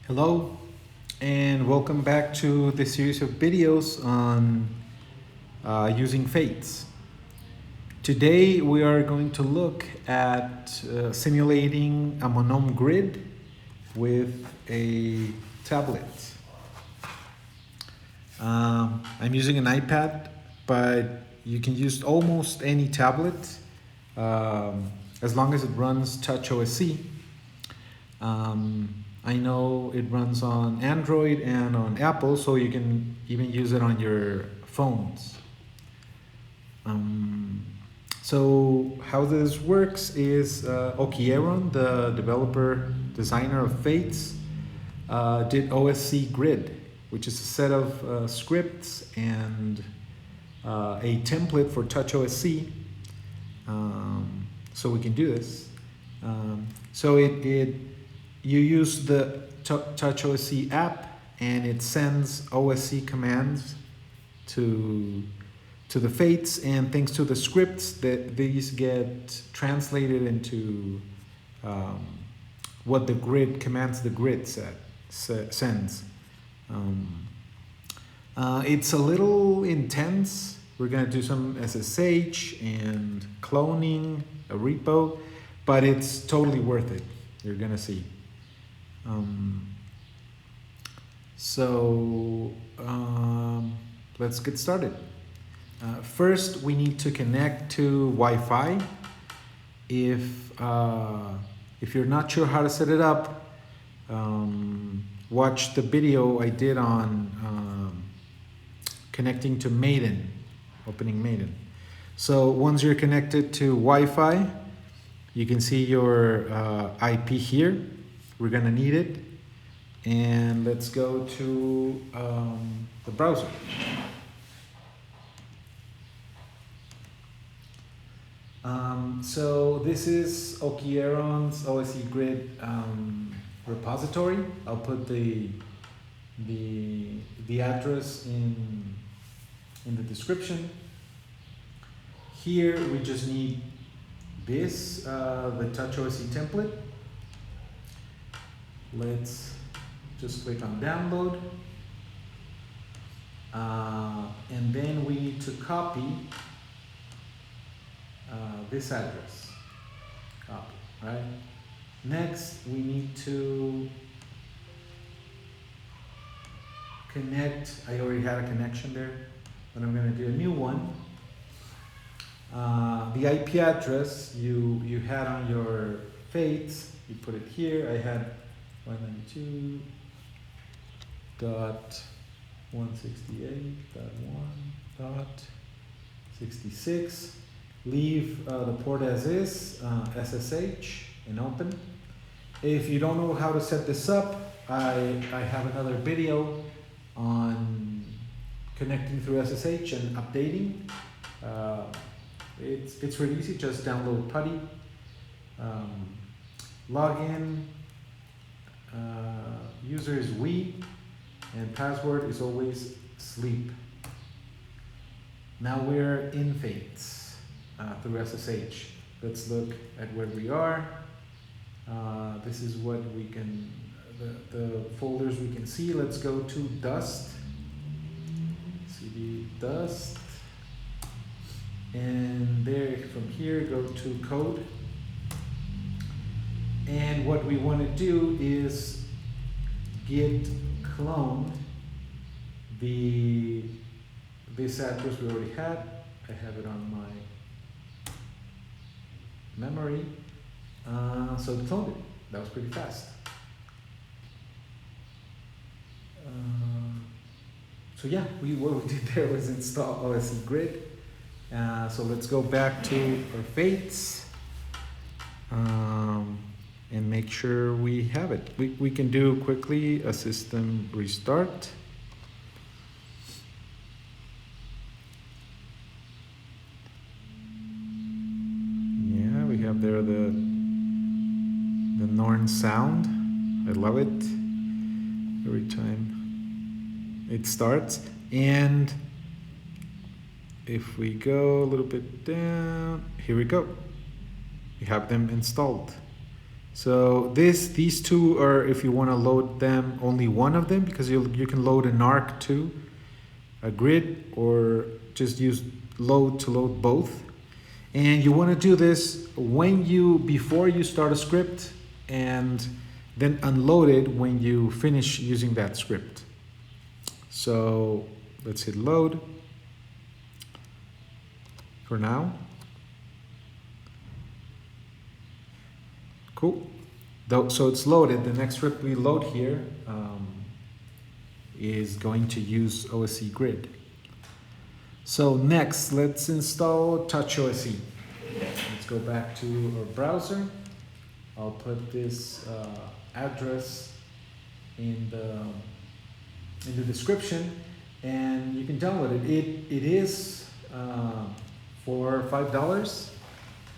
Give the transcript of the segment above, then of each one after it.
Hello, and welcome back to the series of videos on using fates. Today we are going to look at simulating a Monome grid with a tablet. I'm using an iPad, but you can use almost any tablet as long as it runs TouchOsc. I know it runs on Android and on Apple, so you can even use it on your phones. So how this works is Okieron, the developer designer of Fates, did oscgrid, which is a set of scripts and a template for TouchOsc. So we can do this. So you use the TouchOsc app, and it sends OSC commands to the fates, and thanks to the scripts, that these get translated into what the grid commands the grid sends. It's a little intense. We're gonna do some SSH and cloning, a repo, but it's totally worth it. You're gonna see. Let's get started. First, we need to connect to Wi-Fi. If you're not sure how to set it up, watch the video I did on connecting to Maiden, opening Maiden. So once you're connected to Wi-Fi, you can see your IP here. We're gonna need it. And let's go to the browser. So this is Okieron's oscgrid repository. I'll put the address in the description. Here we just need this, the TouchOsc template. Let's just click on download. And then we need to copy this address. Copy, right? Next, we need to connect. I already had a connection there, but I'm going to do a new one. The IP address you had on your fates, you put it here. I had 192.168.1.66. Leave the port as is, SSH, and open. If you don't know how to set this up, I have another video on connecting through SSH and updating. It's really easy. Just download PuTTY, login. User is we, and password is always sleep. Now we're in Fates through SSH. Let's look at where we are. This is what we can, the folders we can see. Let's go to dust, cd dust, and there from here go to code. And what we want to do is git clone this address we already had. I have it on my memory. So it cloned it. That was pretty fast. So yeah, what we did there was install oscgrid. So let's go back to our fates. And make sure we have it. We can do quickly a system restart. Yeah, we have there the norns sound. I love it every time it starts. And if we go a little bit down, here we go. We have them installed. So these two are, if you want to load them, only one of them, because you can load an arc too, a grid, or just use load to load both. And you want to do this before you start a script, and then unload it when you finish using that script. So let's hit load for now. Cool. So it's loaded. The next script we load here is going to use oscgrid. So next, let's install TouchOsc. Let's go back to our browser. I'll put this address in the description, and you can download it. It is for $5,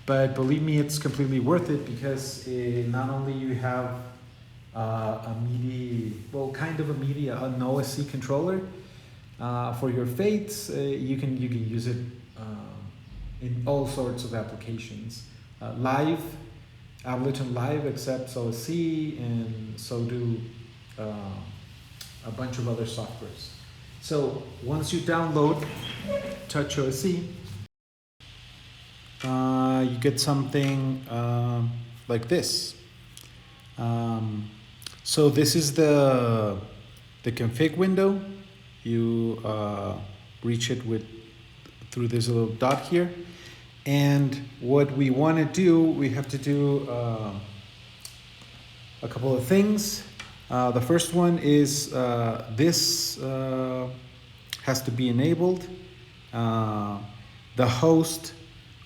but believe me, it's completely worth it, because not only you have an OSC controller for your fates. You can use it in all sorts of applications. Ableton Live accepts OSC, and so do a bunch of other softwares. So once you download TouchOsc, you get something like this. So this is the config window. You reach it through this little dot here. And what we want to do, we have to do a couple of things. The first one is this has to be enabled. The host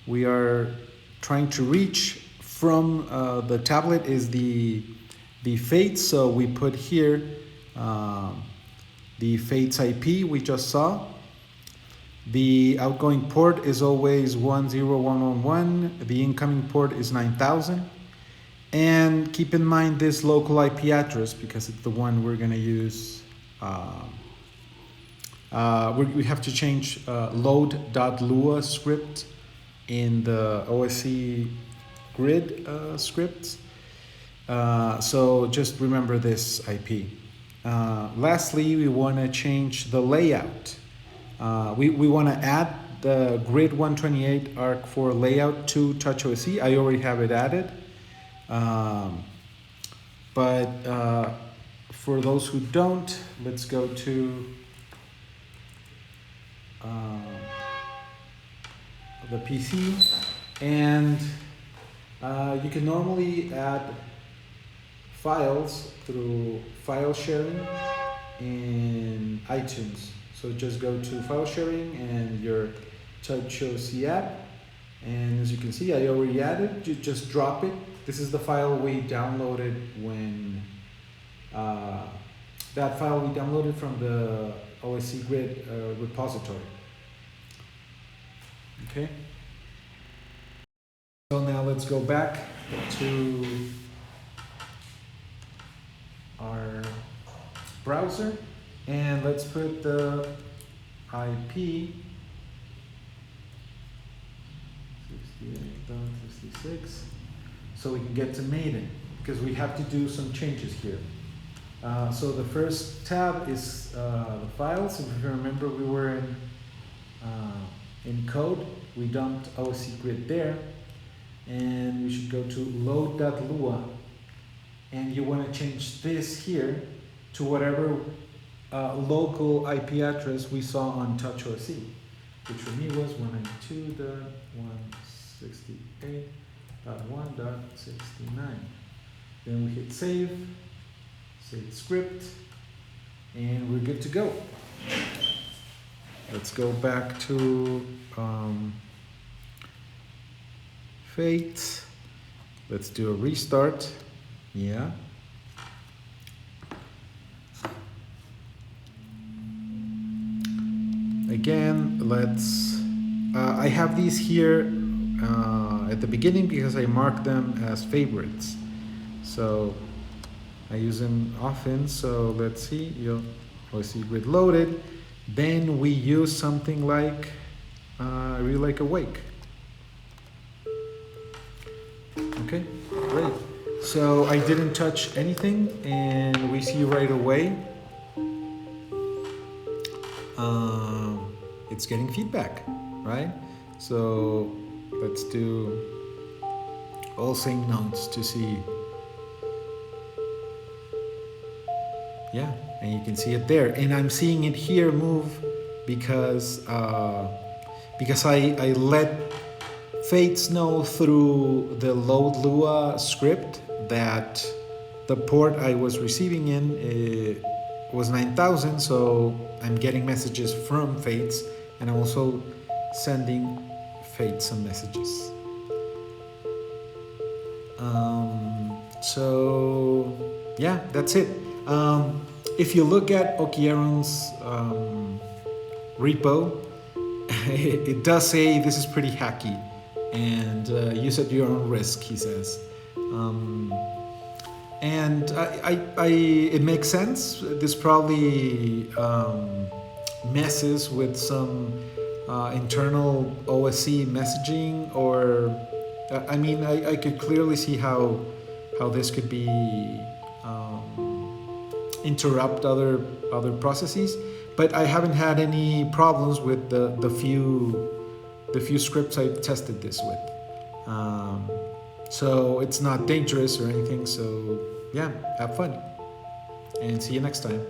we are trying to reach from the tablet is the Fates. So we put here the Fates IP we just saw. The outgoing port is always 10111. The incoming port is 9000. And keep in mind this local IP address, because it's the one we're going to use. We have to change load.lua script in the OSC grid scripts. So just remember this IP. Lastly, we want to change the layout. We want to add the grid 128 ARC4 layout to TouchOsc. I already have it added. But for those who don't, let's go to the PC, and you can normally add files through file sharing in iTunes. So just go to file sharing and your TouchOsc app, and as you can see, I already added. You just drop it. This is the file we downloaded when that file we downloaded from the oscgrid repository. Okay. So now let's go back to our browser, and let's put the IP 68.66 so we can get to Maiden, because we have to do some changes here. So the first tab is the files. If you remember, we were in code. We dumped oscgrid there, and we should go to load.lua, and you want to change this here to whatever local IP address we saw on TouchOsc, which for me was 192.168.1.69. Then we hit save script, and we're good to go. Let's go back to Fate. Let's do a restart. Yeah. Again, let's I have these here at the beginning because I mark them as favorites, so I use them often. So let's see, oscgrid loaded. Then we use something like I really like awake. Okay, great. So I didn't touch anything, and we see right away it's getting feedback, right? So let's do all sync nodes to see. Yeah, and you can see it there, and I'm seeing it here move because I let Fates know through the load.lua script that the port I was receiving in was 9000, so I'm getting messages from Fates, and I'm also sending Fates some messages. So yeah, that's it. If you look at Okieron's repo, it does say this is pretty hacky, and use at your own risk, he says. And it makes sense. This probably messes with some internal OSC messaging, or I could clearly see how this could be interrupt other processes, but I haven't had any problems with the few scripts I tested this with. So it's not dangerous or anything. So yeah, have fun and see you next time.